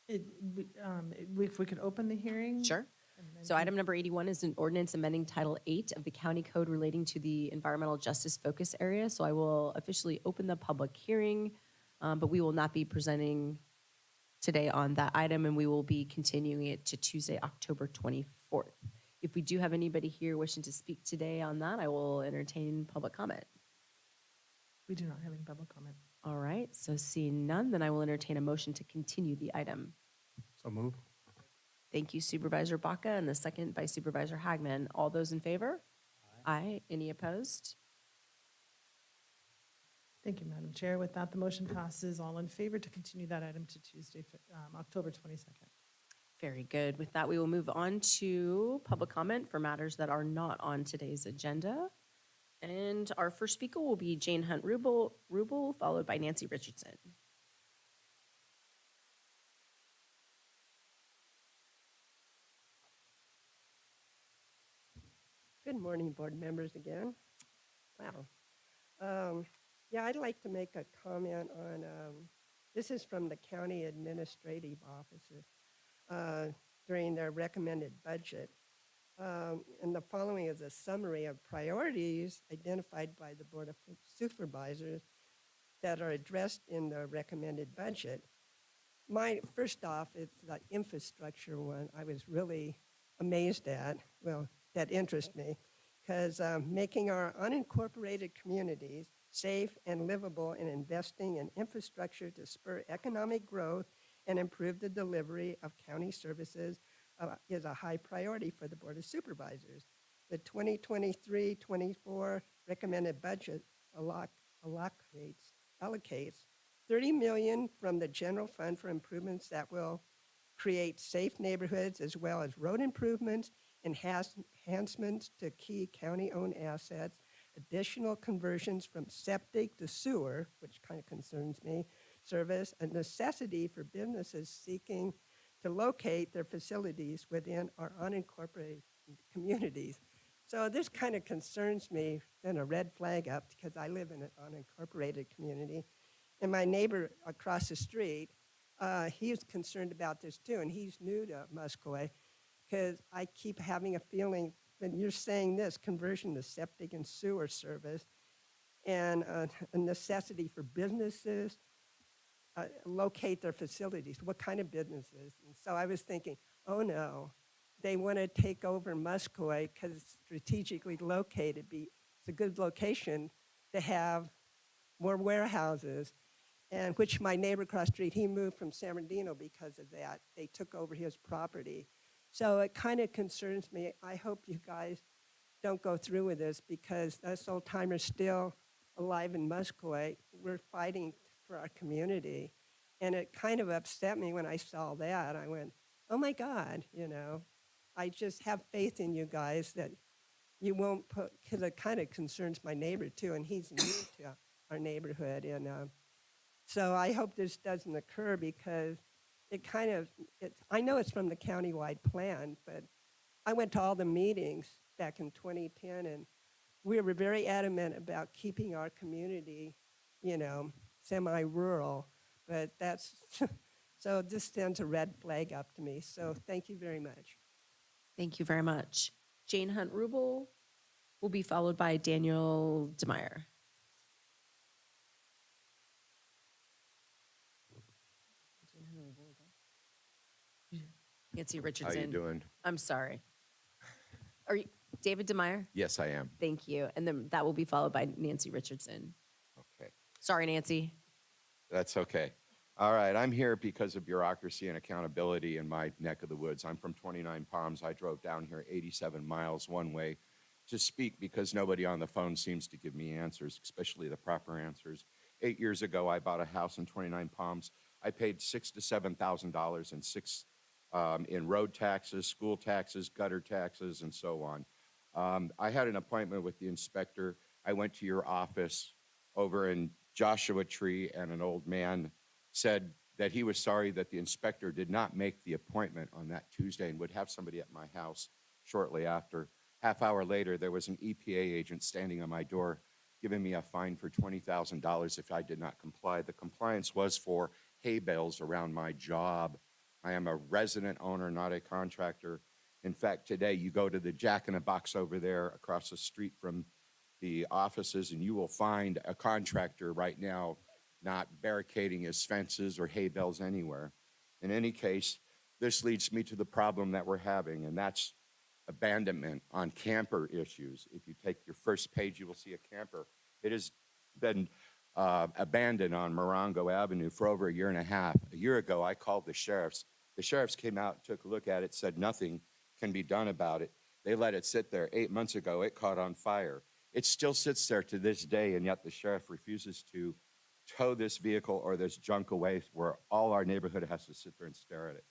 If we could open the hearing? sure. and then So item number 81 is an ordinance amending Title 8 of the county code relating to the environmental justice focus area. So I will officially open the public hearing, but we will not be presenting today on that item, and we will be continuing it to Tuesday, October 24th. If we do have anybody here wishing to speak today on that, I will entertain public comment. We do not have any public comment. All right, so seeing none, then I will entertain a motion to continue the item. So move. Thank you, Supervisor Baca, and the second by Supervisor Hagman. All those in favor? Aye. Any opposed? Thank you, Madam Chair. With that, the motion passes. All in favor to continue that item to Tuesday, October 22nd. Very good. With that, we will move on to public comment for matters that are not on today's agenda. And our first speaker will be Jane Hunt Rubel, followed by Nancy Richardson. Good morning, board members again. Wow. Yeah, I'd like to make a comment on, this is from the county administrative offices during their recommended budget. And the following is a summary of priorities identified by the Board of Supervisors that are addressed in the recommended budget. First off, it's the infrastructure one I was really amazed at. Well, that interests me, because making our unincorporated communities safe and livable and investing in infrastructure to spur economic growth and improve the delivery of county services is a high priority for the Board of Supervisors. The 2023-24 recommended budget allocates $30 million from the general fund for improvements that will create safe neighborhoods, as well as road improvements, enhancements to key county-owned assets, additional conversions from septic to sewer, which kind of concerns me, service, a necessity for businesses seeking to locate their facilities within our unincorporated communities. So this kind of concerns me, then a red flag up, because I live in an unincorporated community. And my neighbor across the street, he's concerned about this too, and he's new to Muscogee, because I keep having a feeling when you're saying this, conversion to septic and sewer service, and a necessity for businesses locate their facilities. What kind of businesses? And so I was thinking, oh no, they want to take over Muscogee because it's strategically located. It's a good location to have more warehouses, and which my neighbor across the street, he moved from San Bernardino because of that. They took over his property. So it kind of concerns me. I hope you guys don't go through with this, because us old timers still alive in Muscogee, we're fighting for our community. And it kind of upset me when I saw that. I went, oh my God, I just have faith in you guys that you won't put, because it kind of concerns my neighbor too, and he's new to our neighborhood. And so I hope this doesn't occur because I know it's from the countywide plan, but I went to all the meetings back in 2010, and we were very adamant about keeping our community, semi-rural, but so this sends a red flag up to me. So thank you very much. Thank you very much. Jane Hunt-Rubel will be followed by Daniel Demeyer. Nancy Richardson. How you doing? I'm sorry. Are you David Demeyer? Yes, I am. Thank you. And then that will be followed by Nancy Richardson. Okay. Sorry, Nancy. That's okay. All right, I'm here because of bureaucracy and accountability in my neck of the woods. I'm from 29 Palms. I drove down here 87 miles one way to speak because nobody on the phone seems to give me answers, especially the proper answers. 8 years ago, I bought a house in 29 Palms. I paid $6,000 to $7,000 in road taxes, school taxes, gutter taxes, and so on. I had an appointment with the inspector. I went to your office over in Joshua Tree, and an old man said that he was sorry that the inspector did not make the appointment on that Tuesday and would have somebody at my house shortly after. Half hour later, there was an EPA agent standing on my door giving me a fine for $20,000 if I did not comply. The compliance was for hay bales around my job. I am a resident owner, not a contractor. In fact, today you go to the Jack in the Box over there across the street from the offices, and you will find a contractor right now not barricading his fences or hay bales anywhere. In any case, this leads me to the problem that we're having, and that's abandonment on camper issues. If you take your first page, you will see a camper. It has been abandoned on Morongo Avenue for over 1.5 years. A year ago, I called the sheriffs. The sheriffs came out, took a look at it, said nothing can be done about it. They let it sit there. 8 months ago, it caught on fire. It still sits there to this day, and yet the sheriff refuses to tow this vehicle or this junk away where all our neighborhood has to sit there and stare at it.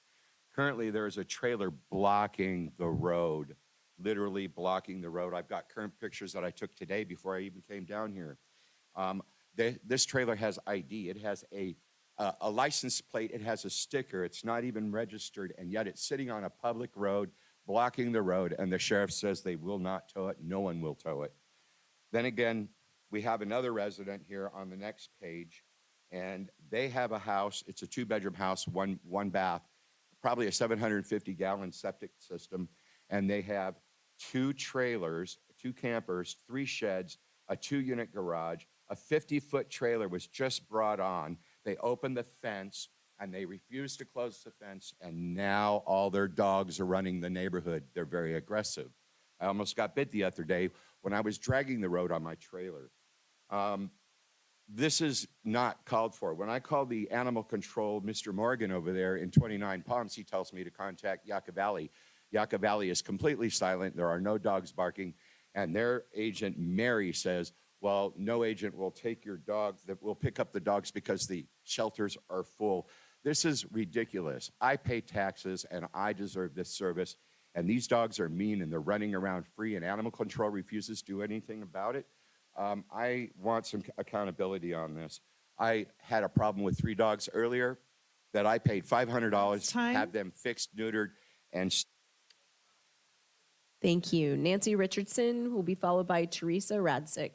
Currently, there is a trailer blocking the road, literally blocking the road. I've got current pictures that I took today before I even came down here. This trailer has ID. It has a license plate. It has a sticker. It's not even registered, and yet it's sitting on a public road, blocking the road, and the sheriff says they will not tow it. No one will tow it. Then again, we have another resident here on the next page, and they have a house. It's a 2-bedroom house, one bath, probably a 750-gallon septic system, and they have 2 trailers, 2 campers, 3 sheds, a 2-unit garage. A 50-foot trailer was just brought on. They opened the fence, and they refused to close the fence, and now all their dogs are running the neighborhood. They're very aggressive. I almost got bit the other day when I was dragging the road on my trailer. This is not called for. When I call the animal control, Mr. Morgan over there in 29 Palms, he tells me to contact Yucca Valley. Yucca Valley is completely silent. There are no dogs barking. And their agent, Mary, says, well, no agent will take your dog, that will pick up the dogs because the shelters are full. This is ridiculous. I pay taxes and I deserve this service. And these dogs are mean and they're running around free, and animal control refuses to do anything about it. I want some accountability on this. I had a problem with 3 dogs earlier that I paid $500 to have them fixed, neutered, and Thank you. Nancy Richardson will be followed by Teresa Radsick.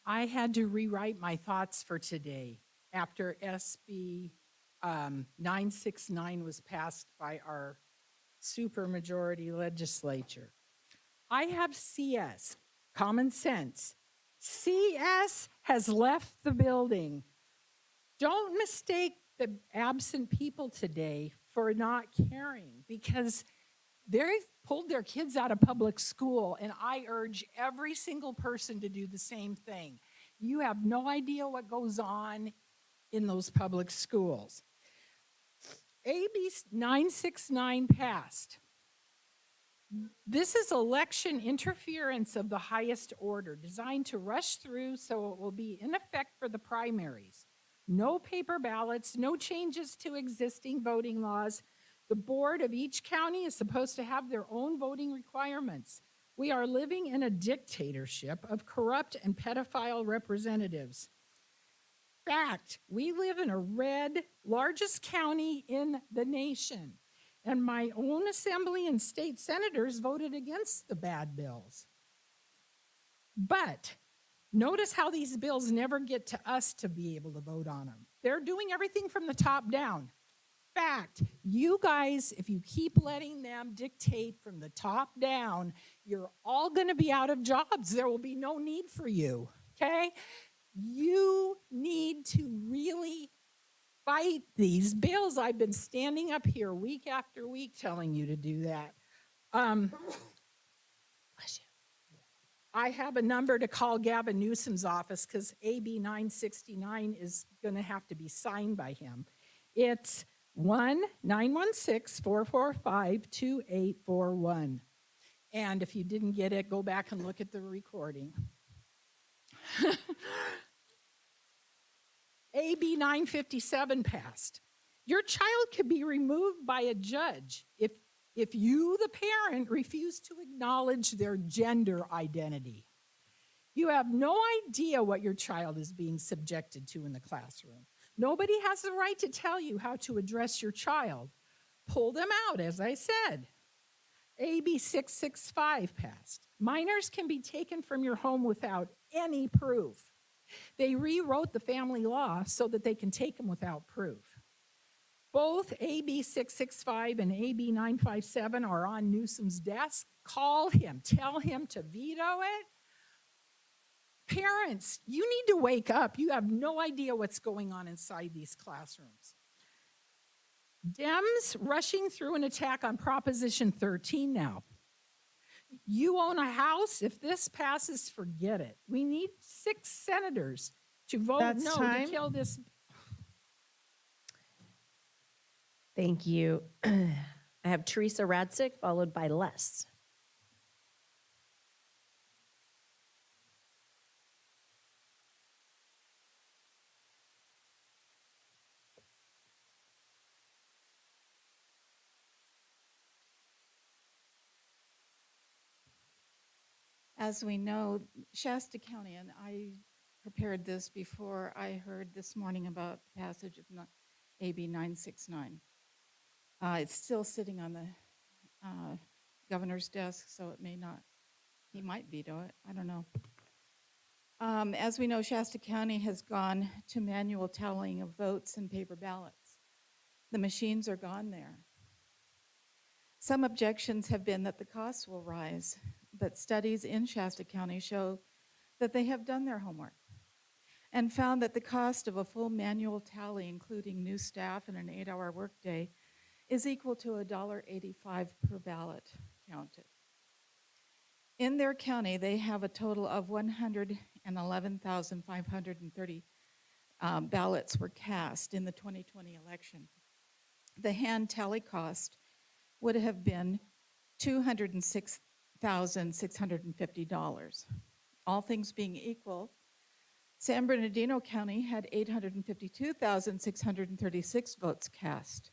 I had to rewrite my thoughts for today after SB 969 was passed by our supermajority legislature. I have CS, common sense. CS has left the building. Don't mistake the absent people today for not caring, because They've pulled their kids out of public school, and I urge every single person to do the same thing. You have no idea what goes on in those public schools. AB 969 passed. This is election interference of the highest order, designed to rush through so it will be in effect for the primaries. No paper ballots, no changes to existing voting laws. The board of each county is supposed to have their own voting requirements. We are living in a dictatorship of corrupt and pedophile representatives. Fact, we live in a red, largest county in the nation, and my own assembly and state senators voted against the bad bills. But notice how these bills never get to us to be able to vote on them. They're doing everything from the top down. Fact, you guys, if you keep letting them dictate from the top down, you're all going to be out of jobs. There will be no need for you, okay? You need to really fight these bills. I've been standing up here week after week telling you to do that. Bless you. I have a number to call Gavin Newsom's office because AB 969 is going to have to be signed by him. It's 1-916-445-2841. And if you didn't get it, go back and look at the recording. AB 957 passed. Your child could be removed by a judge if you, the parent, refuse to acknowledge their gender identity. You have no idea what your child is being subjected to in the classroom. Nobody has the right to tell you how to address your child. Pull them out, as I said. AB 665 passed. Minors can be taken from your home without any proof. They rewrote the family law so that they can take them without proof. Both AB 665 and AB 957 are on Newsom's desk. Call him. Tell him to veto it. Parents, you need to wake up. You have no idea what's going on inside these classrooms. Dems rushing through an attack on Proposition 13 now. You own a house. If this passes, forget it. We need 6 senators to vote That's no time. to kill this. Thank you. I have Teresa Radsick, followed by Les. As we know, Shasta County, and I prepared this before I heard this morning about the passage of AB 969. It's still sitting on the governor's desk, so it may not, he might veto it, I don't know. As we know, Shasta County has gone to manual tallying of votes and paper ballots. The machines are gone there. Some objections have been that the costs will rise, but studies in Shasta County show that they have done their homework and found that the cost of a full manual tally, including new staff and an 8-hour workday, is equal to $1.85 per ballot counted. In their county, they have a total of 111,530 ballots were cast in the 2020 election. The hand tally cost would have been $206,650. All things being equal, San Bernardino County had 852,636 votes cast.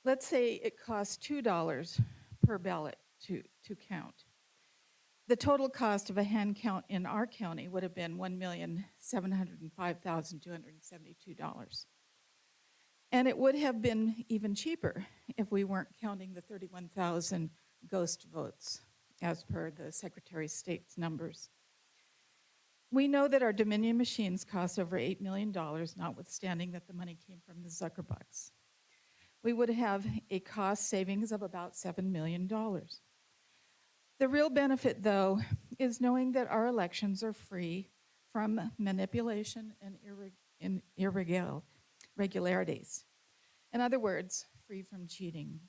Let's say it costs $2 per ballot to count. The total cost of a hand count in our county would have been $1,705,272. And it would have been even cheaper if we weren't counting the 31,000 ghost votes, as per the Secretary of State's numbers. We know that our Dominion machines cost over $8 million, notwithstanding that the money came from the Zuckerbucks. We would have a cost savings of about $7 million. The real benefit, though, is knowing that our elections are free from manipulation and irregularities. In other words, free from cheating.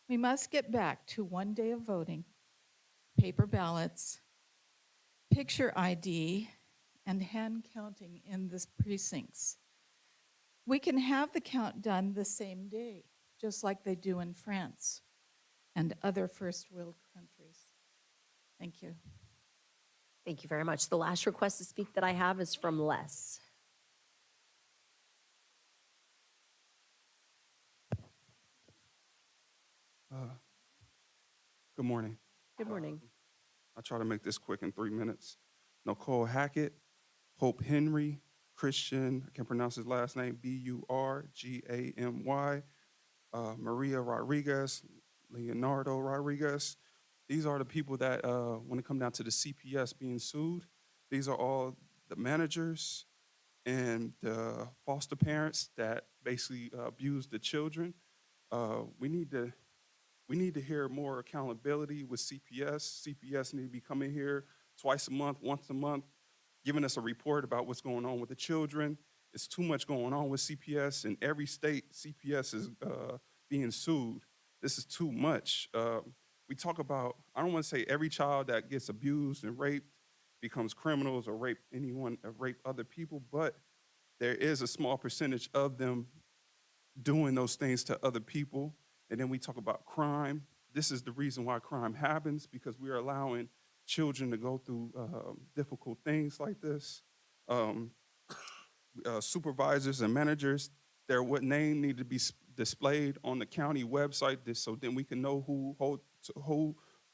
We must get back to 1 day of voting, paper ballots, picture ID, and hand counting in the precincts. We can have the count done the same day, just like they do in France and other first world countries. Thank you. Thank you very much. The last request to speak that I have is from Les. Good morning. Good morning. I'll try to make this quick in 3 minutes. Nicole Hackett, Hope Henry, Christian, I can't pronounce his last name, Burgamy, Maria Rodriguez, Leonardo Rodriguez. These are the people that, when it comes down to the CPS being sued, these are all the managers and the foster parents that basically abuse the children. We need to hear more accountability with CPS. CPS need to be coming here twice a month, once a month, giving us a report about what's going on with the children. It's too much going on with CPS. In every state, CPS is being sued. This is too much. We talk about, I don't want to say every child that gets abused and raped becomes criminals or rape other people, but there is a small percentage of them doing those things to other people. And then we talk about crime. This is the reason why crime happens, because we are allowing children to go through difficult things like this. Supervisors and managers, their what name need to be displayed on the county website, so then we can know who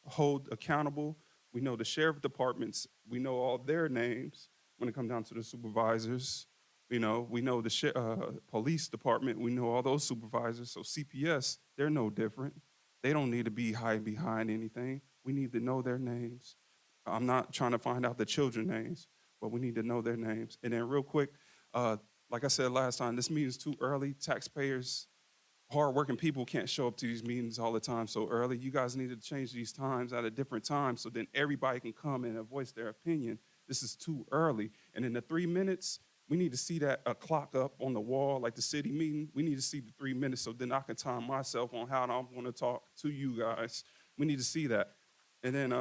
hold accountable. We know the sheriff departments, we know all their names when it comes down to the supervisors. We know the police department, we know all those supervisors. So CPS, they're no different. They don't need to be hiding behind anything. We need to know their names. I'm not trying to find out the children's names, but we need to know their names. And then real quick, like I said last time, this meeting's too early. Taxpayers, hardworking people can't show up to these meetings all the time so early. You guys need to change these times at a different time so then everybody can come and voice their opinion. This is too early. And in the 3 minutes, we need to see that a clock up on the wall, like the city meeting. We need to see the 3 minutes so then I can time myself on how I'm going to talk to you guys. We need to see that. And then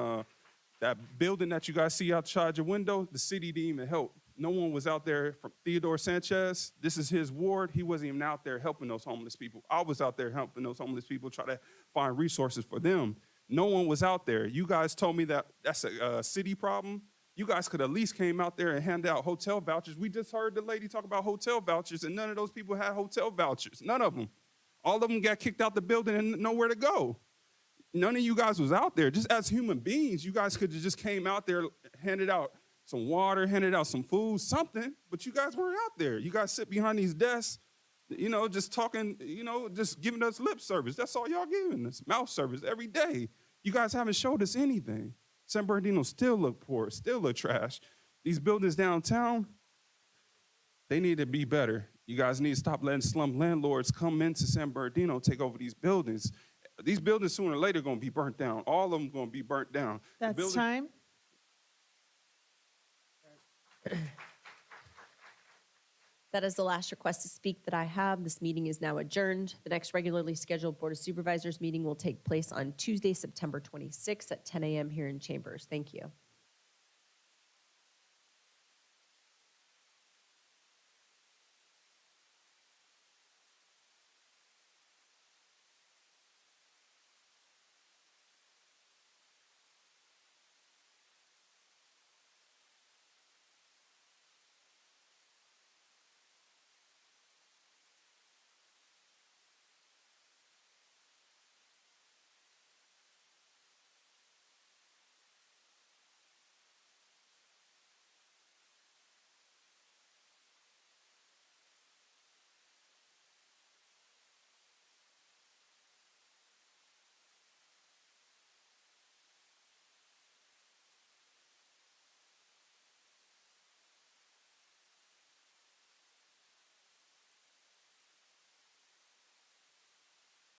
that building that you guys see outside your window, the city didn't even help. No one was out there. From Theodore Sanchez, this is his ward. He wasn't even out there helping those homeless people. I was out there helping those homeless people, try to find resources for them. No one was out there. You guys told me that that's a city problem. You guys could at least came out there and hand out hotel vouchers. We just heard the lady talk about hotel vouchers, and none of those people had hotel vouchers. None of them. All of them got kicked out the building and nowhere to go. None of you guys was out there. Just as human beings, you guys could have just came out there, handed out some water, handed out some food, something, but you guys weren't out there. You guys sit behind these desks, just talking, just giving us lip service. That's all y'all giving us, mouth service every day. You guys haven't showed us anything. San Bernardino still look poor, still look trash. These buildings downtown, they need to be better. You guys need to stop letting slum landlords come into San Bernardino, take over these buildings. These buildings sooner or later are going to be burnt down. All of them going to be burnt down. That's time. That is the last request to speak that I have. This meeting is now adjourned. The next regularly scheduled Board of Supervisors meeting will take place on Tuesday, September 26th at 10 a.m. here in Chambers. Thank you.